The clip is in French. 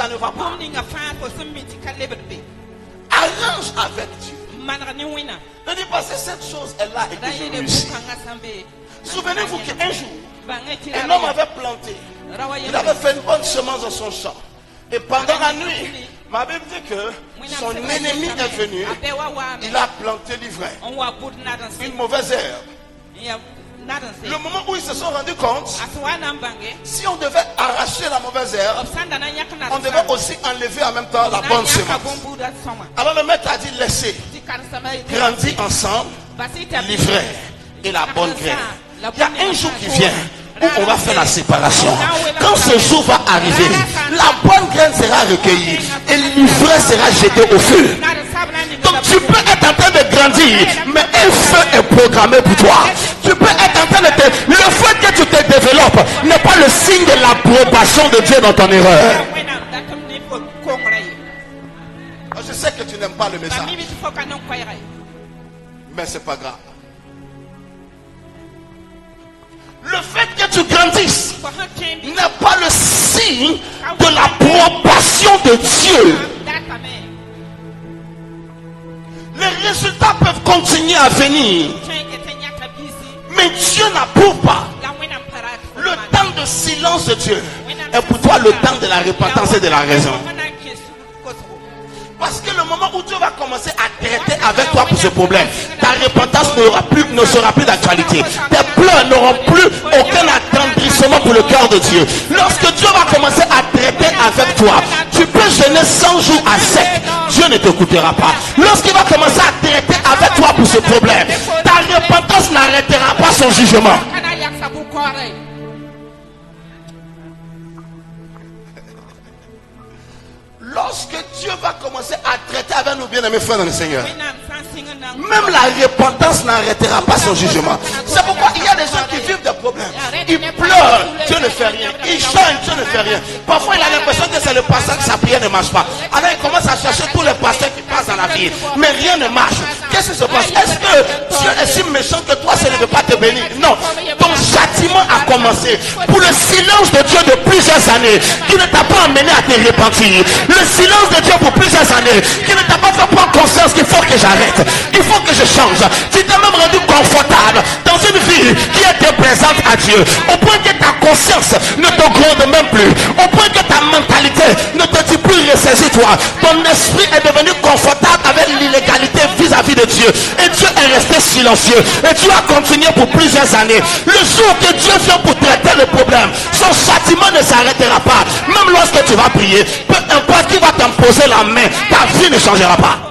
ça ne va pas. Arrange avec Dieu. Ne dis pas c'est cette chose est là et que je réussis. Souvenez-vous qu'un jour, un homme avait planté. Il avait fait une bonne semence dans son champ. Et pendant la nuit, ma Bible dit que son ennemi est venu. Il a planté l'ivraie. Une mauvaise herbe. Le moment où ils se sont rendus compte, si on devait arracher la mauvaise herbe, on devait aussi enlever en même temps la bonne semence. Alors le maître a dit laissez grandir ensemble l'ivraie et la bonne graine. Il y a un jour qui vient où on va faire la séparation. Quand ce jour va arriver, la bonne graine sera recueillie et l'ivraie sera jetée au feu. Donc tu peux être en train de grandir, mais un feu est programmé pour toi. Tu peux être en train de te... Le fait que tu te développes n'est pas le signe de l'approbation de Dieu dans ton erreur. Je sais que tu n'aimes pas le message, mais c'est pas grave. Le fait que tu grandisses n'est pas le signe de l'approbation de Dieu. Les résultats peuvent continuer à venir, mais Dieu n'approuve pas. Le temps de silence de Dieu est pour toi le temps de la repentance et de la raison. Parce que le moment où Dieu va commencer à traiter avec toi pour ce problème, ta repentance ne sera plus d'actualité. Tes pleurs n'auront plus aucun attendrissement pour le cœur de Dieu. Lorsque Dieu va commencer à traiter avec toi, tu peux jeûner 100 jours à sec. Dieu ne t'écoutera pas. Lorsqu'il va commencer à traiter avec toi pour ce problème, ta repentance n'arrêtera pas son jugement. Lorsque Dieu va commencer à traiter avec nos bien-aimés frères dans le Seigneur, même la repentance n'arrêtera pas son jugement. C'est pourquoi il y a des gens qui vivent des problèmes. Ils pleurent, Dieu ne fait rien. Ils chantent, Dieu ne fait rien. Parfois il a l'impression que c'est le pasteur que sa prière ne marche pas. Alors il commence à chercher tous les pasteurs qui passent dans la vie, mais rien ne marche. Qu'est-ce qui se passe? Est-ce que Dieu est si méchant que toi ça ne veut pas te bénir? Non. Ton châtiment a commencé pour le silence de Dieu de plusieurs années qui ne t'a pas amené à te repentir. Le silence de Dieu pour plusieurs années qui ne t'a pas fait prendre conscience qu'il faut que j'arrête, il faut que je change. Tu t'es même rendu confortable dans une vie qui était présente à Dieu, au point que ta conscience ne te gronde même plus, au point que ta mentalité ne te dit plus ressaisis-toi. Ton esprit est devenu confortable avec l'illégalité vis-à-vis de Dieu, et Dieu est resté silencieux, et Dieu a continué pour plusieurs années. Le jour que Dieu vient pour traiter le problème, son châtiment ne s'arrêtera pas. Même lorsque tu vas prier, peu importe qui va t'imposer la main, ta vie ne changera pas.